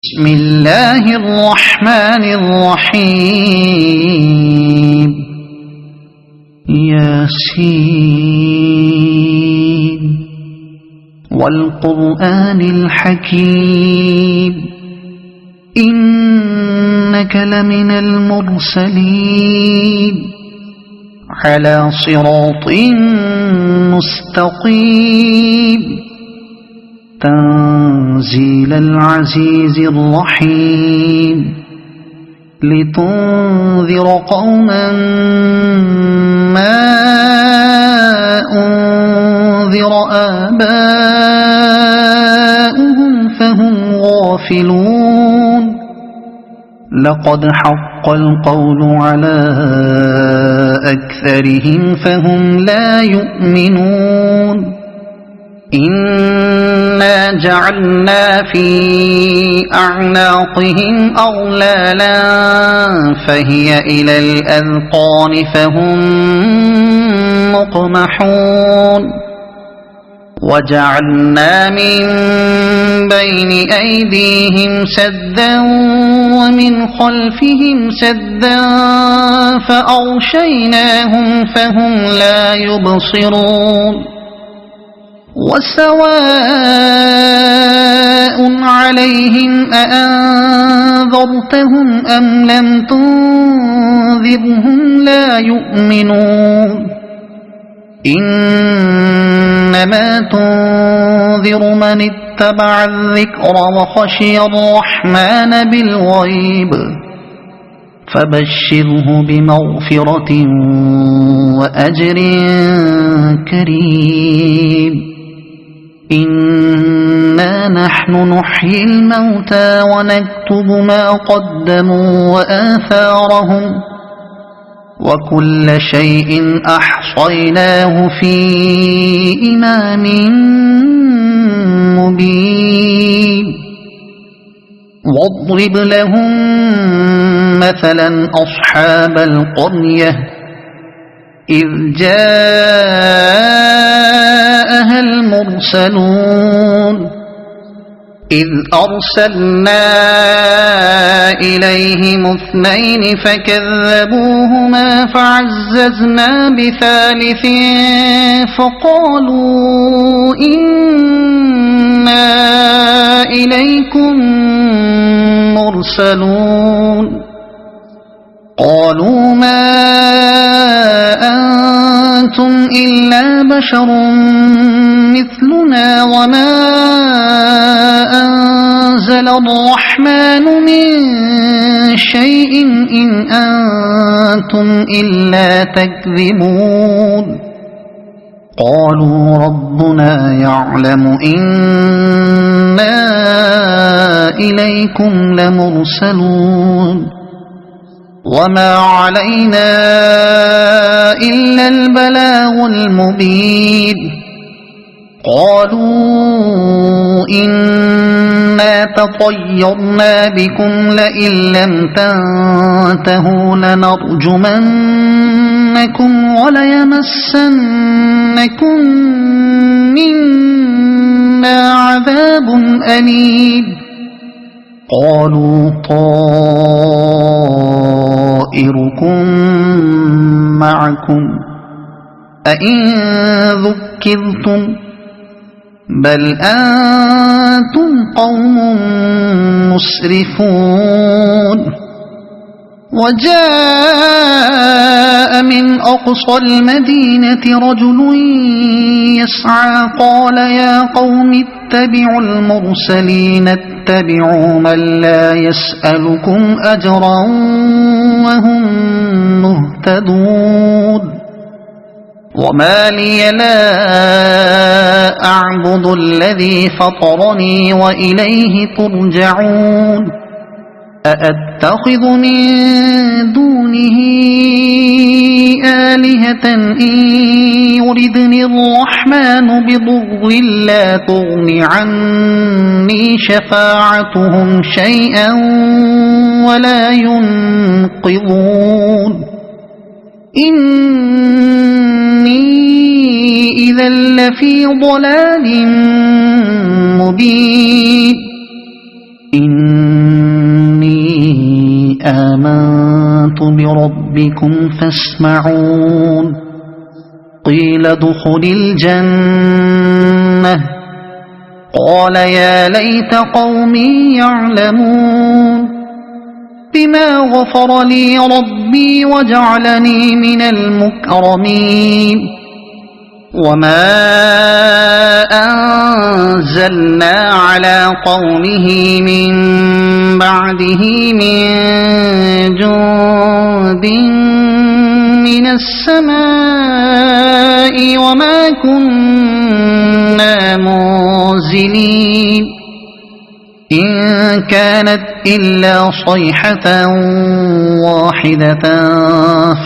بسم الله الرحمن الرحيم ياسين والقرآن الحكيم إنك لمن المرسلين على صراط مستقيم تنزيل العزيز الرحيم لتنذر قوما ما أنذر آباؤهم فهم غافلون لقد حق القول على أكثرهم فهم لا يؤمنون إنا جعلنا في أعناقهم أغلالا فهي إلى الأذقان فهم مقمحون وجعلنا من بين أيديهم سدا ومن خلفهم سدا فأغشيناهم فهم لا يبصرون وسواء عليهم أأنذرتهم أم لم تنذرهم لا يؤمنون إنما تنذر من اتبع الذكر وخشي الرحمن بالغيب فبشره بمغفرة وأجر كريم إنا نحن نحيي الموتى ونكتب ما قدموا وآثارهم وكل شيء أحصيناه في إمام مبين واضرب لهم مثلا أصحاب القرية إذ جاءها المرسلون إذ أرسلنا إليهم اثنين فكذبوهما فعززنا بثالث فقالوا إنا إليكم مرسلون قالوا ما أنتم إلا بشر مثلنا وما أنزل الرحمن من شيء إن أنتم إلا تكذبون قالوا ربنا يعلم إنا إليكم لمرسلون وما علينا إلا البلاغ المبين قالوا إنا تطيرنا بكم لئن لم تنتهوا لنرجمنكم وليمسنكم منا عذاب أليم قالوا طائركم معكم أئن ذكرتم بل أنتم قوم مسرفون وجاء من أقصى المدينة رجل يسعى قال يا قوم اتبعوا المرسلين اتبعوا من لا يسألكم أجرا وهم مهتدون وما لي لا أعبد الذي فطرني وإليه ترجعون أأتخذ من دونه آلهة إن يردني الرحمن بضر لا تغن عني شفاعتهم شيئا ولا ينقذون إني إذا لفي ضلال مبين آمنت بربكم فاسمعون قيل ادخل الجنة قال يا ليت قومي يعلمون بما غفر لي ربي وجعلني من المكرمين وما أنزلنا على قومه من بعده من جند من السماء وما كنا منزلين إن كانت إلا صيحة واحدة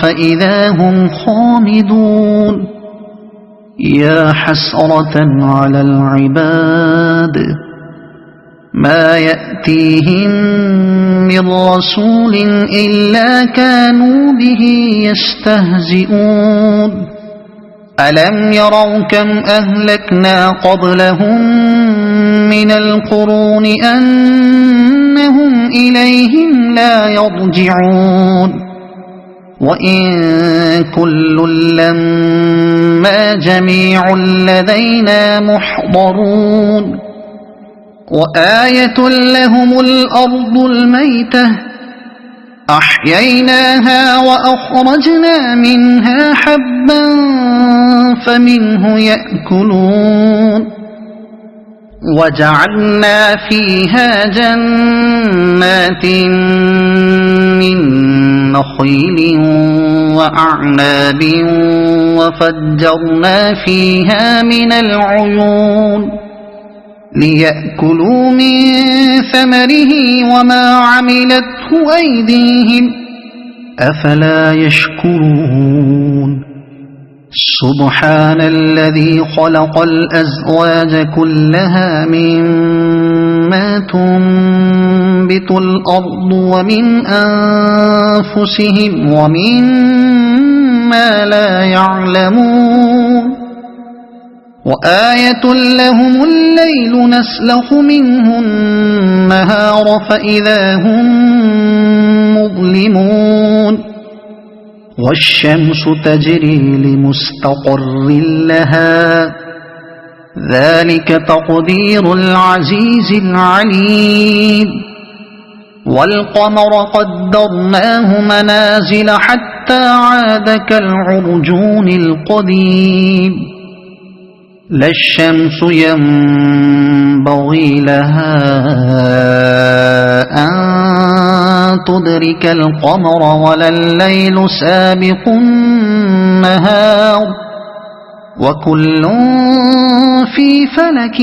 فإذا هم خامدون يا حسرة على العباد ما يأتيهم من رسول إلا كانوا به يستهزئون ألم يروا كم أهلكنا قبلهم من القرون أنهم إليهم لا يرجعون وإن كل لما جميع لدينا محضرون وآية لهم الأرض الميتة أحييناها وأخرجنا منها حبا فمنه يأكلون وجعلنا فيها جنات من نخيل وأعناب وفجرنا فيها من العيون ليأكلوا من ثمره وما عملته أيديهم أفلا يشكرون سبحان الذي خلق الأزواج كلها مما تنبت الأرض ومن أنفسهم ومما لا يعلمون وآية لهم الليل نسلخ منه النهار فإذا هم مظلمون والشمس تجري لمستقر لها ذلك تقدير العزيز العليم والقمر قدرناه منازل حتى عاد كالعرجون القديم لا الشمس ينبغي لها أن تدرك القمر ولا الليل سابق النهار وكل في فلك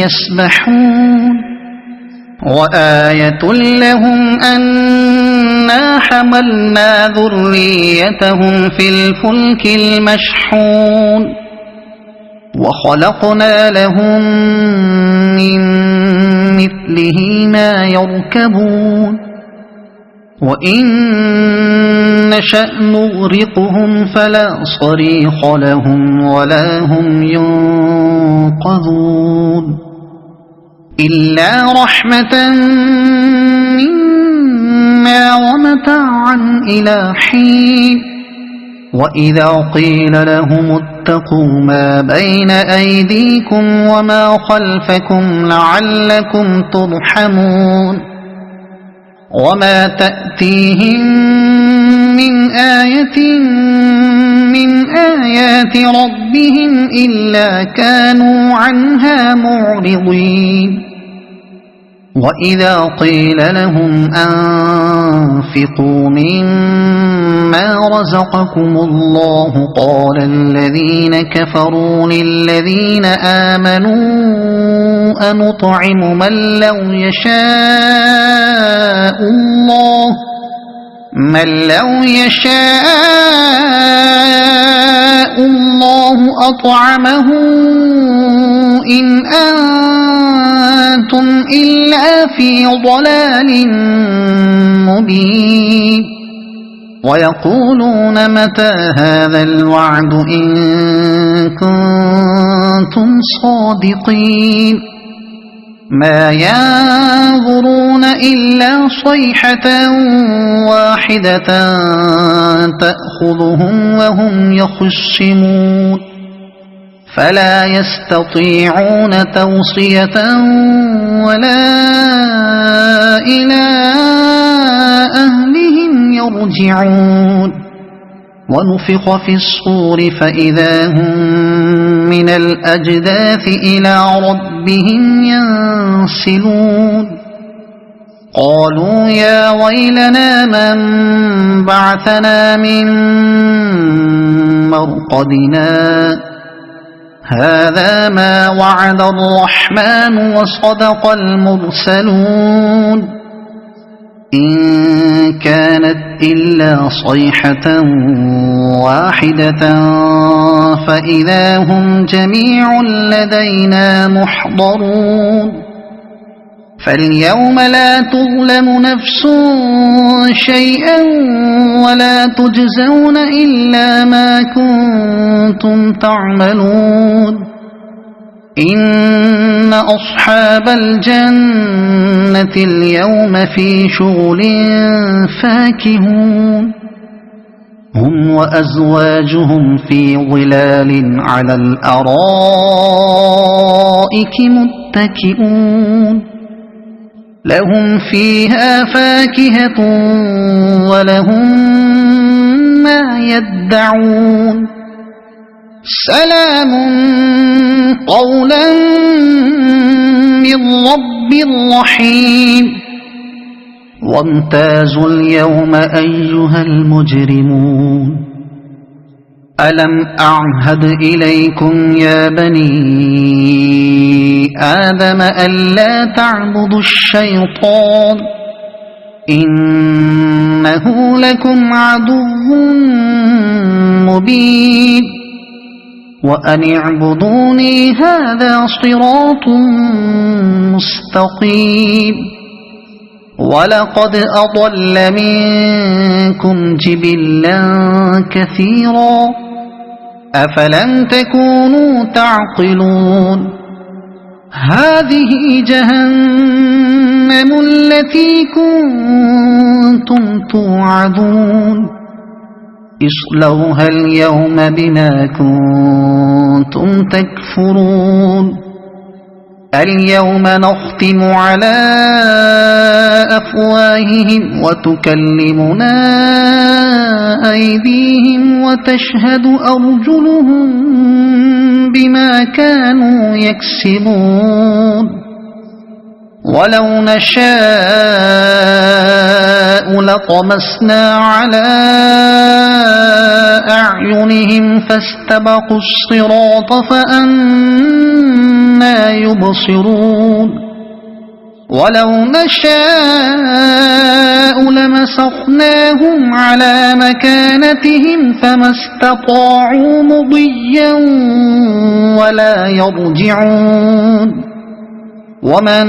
يسبحون وآية لهم أنا حملنا ذريتهم في الفلك المشحون وخلقنا لهم من مثله ما يركبون وإن نشأ نغرقهم فلا صريخ لهم ولا هم ينقذون إلا رحمة منا ومتاعا إلى حين وإذا قيل لهم اتقوا ما بين أيديكم وما خلفكم لعلكم ترحمون وما تأتيهم من آية من آيات ربهم إلا كانوا عنها معرضين وإذا قيل لهم أنفقوا مما رزقكم الله قال الذين كفروا للذين آمنوا أنطعم من لو يشاء الله أطعمه إن أنتم إلا في ضلال مبين ويقولون متى هذا الوعد إن كنتم صادقين ما ينظرون إلا صيحة واحدة تأخذهم وهم يخصمون فلا يستطيعون توصية ولا إلى أهلهم يرجعون ونفخ في الصور فإذا هم من الأجداث إلى ربهم ينسلون قالوا يا ويلنا من بعثنا من مرقدنا هذا ما وعد الرحمن وصدق المرسلون إن كانت إلا صيحة واحدة فإذا هم جميع لدينا محضرون فاليوم لا تظلم نفس شيئا ولا تجزون إلا ما كنتم تعملون إن أصحاب الجنة اليوم في شغل فاكهون هم وأزواجهم في ظلال على الأرائك متكئون لهم فيها فاكهة ولهم ما يدعون سلام قولا من رب رحيم وامتازوا اليوم أيها المجرمون ألم أعهد إليكم يا بني آدم ألا تعبدوا الشيطان إنه لكم عدو مبين وأن اعبدوني هذا صراط مستقيم ولقد أضل منكم جبلا كثيرا أفلم تكونوا تعقلون هذه جهنم التي كنتم توعدون اصلوها اليوم بما كنتم تكفرون اليوم نختم على أفواههم وتكلمنا أيديهم وتشهد أرجلهم بما كانوا يكسبون ولو نشاء لطمسنا على أعينهم فاستبقوا الصراط فأنى يبصرون ولو نشاء لمسخناهم على مكانتهم فما استطاعوا مضيا ولا يرجعون ومن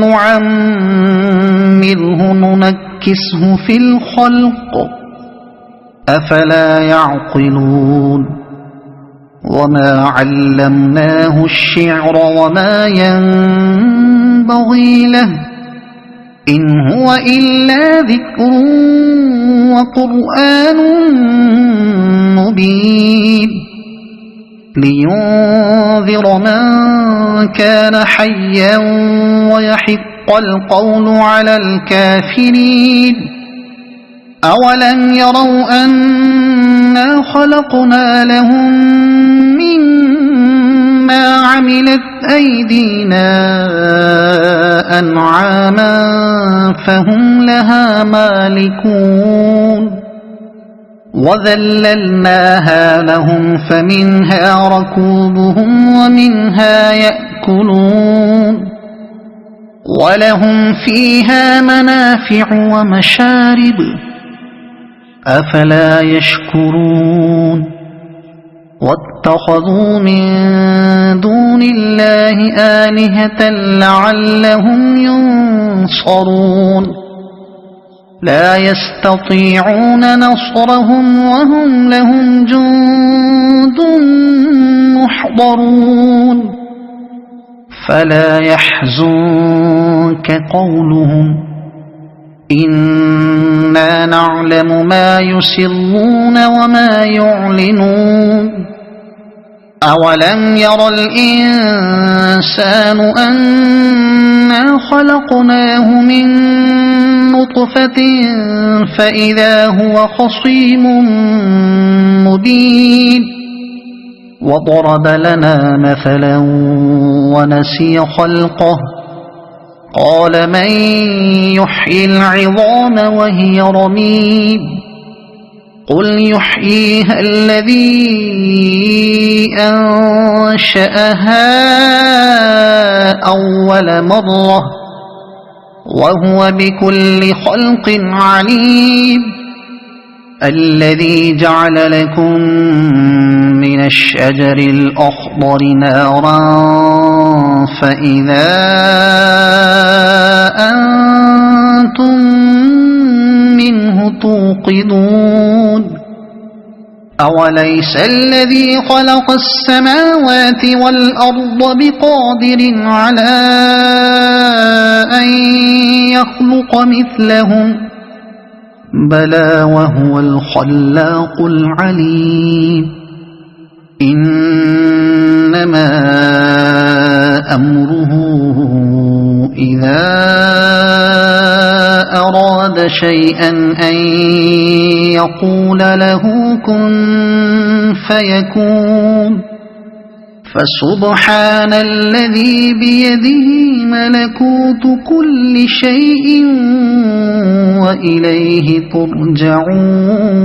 نعمره ننكسه في الخلق أفلا يعقلون وما علمناه الشعر وما ينبغي له إن هو إلا ذكر وقرآن مبين لينذر من كان حيا ويحق القول على الكافرين أولم يروا أنا خلقنا لهم مما عملت أيدينا أنعاما فهم لها مالكون وذللناها لهم فمنها ركوبهم ومنها يأكلون ولهم فيها منافع ومشارب أفلا يشكرون واتخذوا من دون الله آلهة لعلهم ينصرون لا يستطيعون نصرهم وهم لهم جند محضرون فلا يحزنك قولهم إنا نعلم ما يسرون وما يعلنون أولم ير الإنسان أنا خلقناه من نطفة فإذا هو خصيم مبين وضرب لنا مثلا ونسي خلقه قال من يحيي العظام وهي رميم قل يحييها الذي أنشأها أول مرة وهو بكل خلق عليم الذي جعل لكم من الشجر الأخضر نارا فإذا أنتم منه توقدون أوليس الذي خلق السماوات والأرض بقادر على أن يخلق مثلهم بلى وهو الخلاق العليم إنما أمره إذا أراد شيئا أن يقول له كن فيكون فسبحان الذي بيده ملكوت كل شيء وإليه ترجعون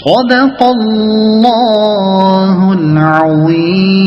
صدق الله العظيم.